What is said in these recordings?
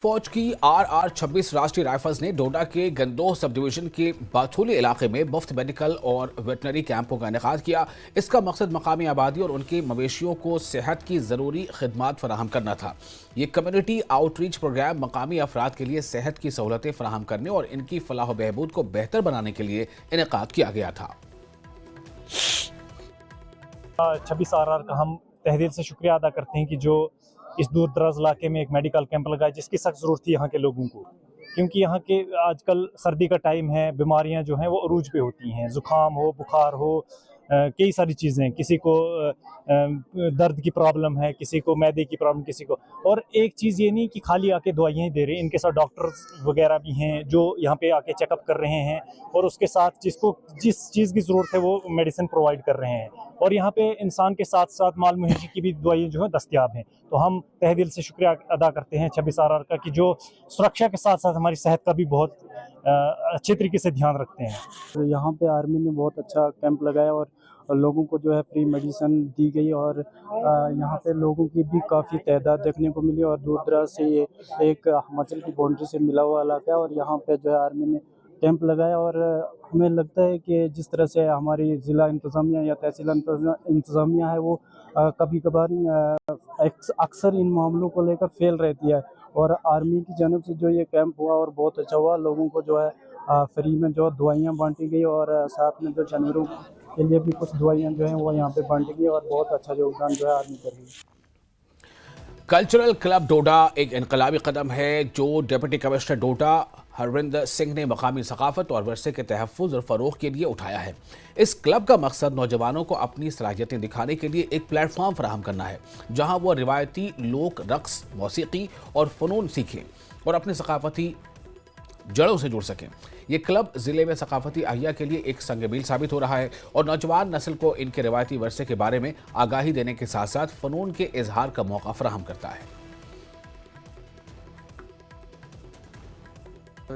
फौज की RR-26 राष्ट्रीय राइफल्स ने डोडा के गंदोह सब डिवीजन के बाथुली इलाके में मुफ्त मेडिकल और वेटनरी कैंपों का इनेकाद किया। इसका मकसद मकामी आबादी और उनके मवेशियों को सेहत की ज़रूरी खिदमात फराहम करना था। ये कम्युनिटी आउटरीच प्रोग्राम मकामी अफराद के लिए सेहत की सहूलतें फराहम करने और इनकी फलाह बहबूद को बेहतर बनाने के लिए इनेकाद किया गया था। 26 RR का हम तहे से शुक्रिया अदा करते हैं कि जो इस दूर दराज इलाके में एक मेडिकल कैंप लगाया जिसकी सख्त ज़रूरत थी यहाँ के लोगों को, क्योंकि यहाँ के आजकल सर्दी का टाइम है, बीमारियाँ जो हैं वो अरूज पे होती हैं, ज़ुकाम हो, बुखार हो, कई सारी चीज़ें, किसी को दर्द की प्रॉब्लम है, किसी को मैदे की प्रॉब्लम, किसी को। और एक चीज़ ये नहीं कि खाली आके दवाइयाँ ही दे रहे हैं, इनके साथ डॉक्टर्स वगैरह भी हैं जो यहाँ पे आके चेकअप कर रहे हैं और उसके साथ जिसको जिस चीज़ की ज़रूरत है वो मेडिसिन प्रोवाइड कर रहे हैं। और यहाँ पे इंसान के साथ साथ माल मवेशी की भी दवाइयाँ जो है दस्तयाब हैं। तो हम तहे दिल से शुक्रिया अदा करते हैं 26 RR का कि जो सुरक्षा के साथ साथ हमारी सेहत का भी बहुत अच्छे तरीके से ध्यान रखते हैं। तो यहाँ पे आर्मी ने बहुत अच्छा कैंप लगाया और लोगों को जो है फ्री मेडिसिन दी गई और यहाँ पे लोगों की भी काफ़ी तादाद देखने को मिली और दूर दराज से ये एक हिमाचल की बाउंड्री से मिला हुआ इलाका है और यहाँ पे जो है आर्मी ने कैंप लगाया और हमें लगता है कि जिस तरह से हमारी ज़िला इंतज़ामिया या तहसील इंतज़ामिया है वो कभी कभार अक्सर इन मामलों को लेकर फेल रहती है और आर्मी की जानब से जो ये कैंप हुआ और बहुत अच्छा हुआ, लोगों को जो है फ्री में जो दवाइयाँ बांटी गई और साथ में जो जानवरों के लिए भी कुछ दवाइयाँ जो हैं वो यहाँ पे बांटी गई और बहुत अच्छा योगदान जो है आर्मी कर रही है। कल्चरल क्लब डोडा एक इनकलाबी कदम है जो डिप्टी कमिश्नर डोडा हरविंदर सिंह ने मकामी सकाफत और वर्से के तहफ़्फ़ुज़ और फ़रोग़ के लिए उठाया है। इस क्लब का मकसद नौजवानों को अपनी सलाहियतें दिखाने के लिए एक प्लेटफॉर्म फराहम करना है जहां वो रिवायती लोक रक़्स, मौसीकी और फ़नून सीखें और अपनी सकाफती जड़ों से जुड़ सकें। ये क्लब ज़िले में सकाफती अहिया के लिए एक संग-मील साबित हो रहा है और नौजवान नस्ल को इनके रिवायती वर्से के बारे में आगाही देने के साथ साथ फ़नून के इजहार का मौका फराहम करता है।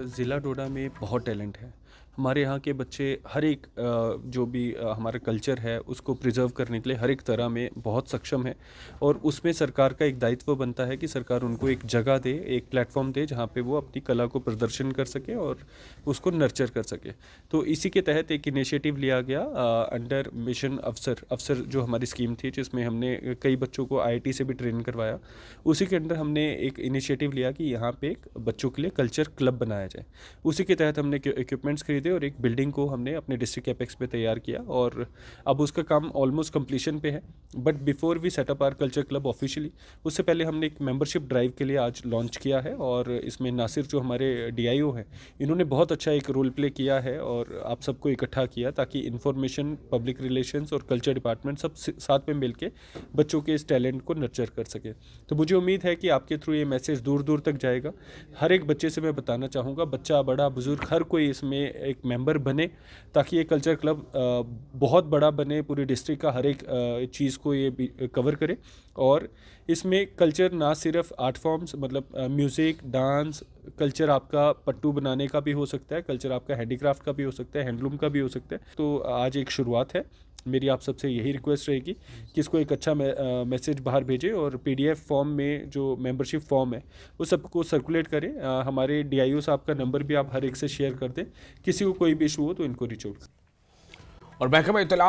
ज़िला डोडा में बहुत टैलेंट है। हमारे यहाँ के बच्चे हर एक जो भी हमारा कल्चर है उसको प्रिजर्व करने के लिए हर एक तरह में बहुत सक्षम है और उसमें सरकार का एक दायित्व बनता है कि सरकार उनको एक जगह दे, एक प्लेटफॉर्म दे जहाँ पे वो अपनी कला को प्रदर्शन कर सके और उसको नर्चर कर सके। तो इसी के तहत एक इनिशिएटिव लिया गया अंडर मिशन अफसर जो हमारी स्कीम थी जिसमें हमने कई बच्चों को IIT से भी ट्रेन करवाया। उसी के अंडर हमने एक इनिशिएटिव लिया कि यहाँ पे एक बच्चों के लिए कल्चर क्लब बनाया जाए। उसी के तहत हमने इक्विपमेंट्स खरीदे और एक बिल्डिंग को हमने अपने डिस्ट्रिक्ट एपेक्स पे तैयार किया और अब उसका काम ऑलमोस्ट कंप्लीशन पे है। But before we set up our culture club officially, उससे पहले हमने एक मेंबरशिप ड्राइव के लिए आज लॉन्च किया है और इसमें नासिर जो हमारे DIO हैं इन्होंने बहुत अच्छा एक रोल प्ले किया है और आप सबको इकट्ठा किया ताकि इंफॉर्मेशन, पब्लिक रिलेशंस और कल्चर डिपार्टमेंट सब साथ में मिलकर बच्चों के इस टैलेंट को नर्चर कर सके। तो मुझे उम्मीद है कि आपके थ्रू ये मैसेज दूर दूर तक जाएगा। हर एक बच्चे से मैं बताना चाहूँगा, बच्चा, बड़ा, बुजुर्ग, हर कोई इसमें एक मेंबर बने ताकि ये कल्चर क्लब बहुत बड़ा बने, पूरे डिस्ट्रिक्ट का हर एक चीज़ को ये कवर करे। और इसमें कल्चर ना सिर्फ आर्ट फॉर्म्स मतलब म्यूज़िक, डांस, कल्चर आपका पट्टू बनाने का भी हो सकता है, कल्चर आपका हैंडीक्राफ्ट का भी हो सकता है, हैंडलूम का भी हो सकता है। तो आज एक शुरुआत है, मेरी आप सबसे यही रिक्वेस्ट रहेगी कि इसको एक अच्छा मैसेज बाहर भेजें और PDF फॉर्म में जो मेंबरशिप फॉर्म है वो सबको सर्कुलेट करें। हमारे DIO साहब का नंबर भी आप हर एक से शेयर कर दें। किसी को कोई भी इशू हो तो इनको रीच आउट करें। और महकमा इत्तलात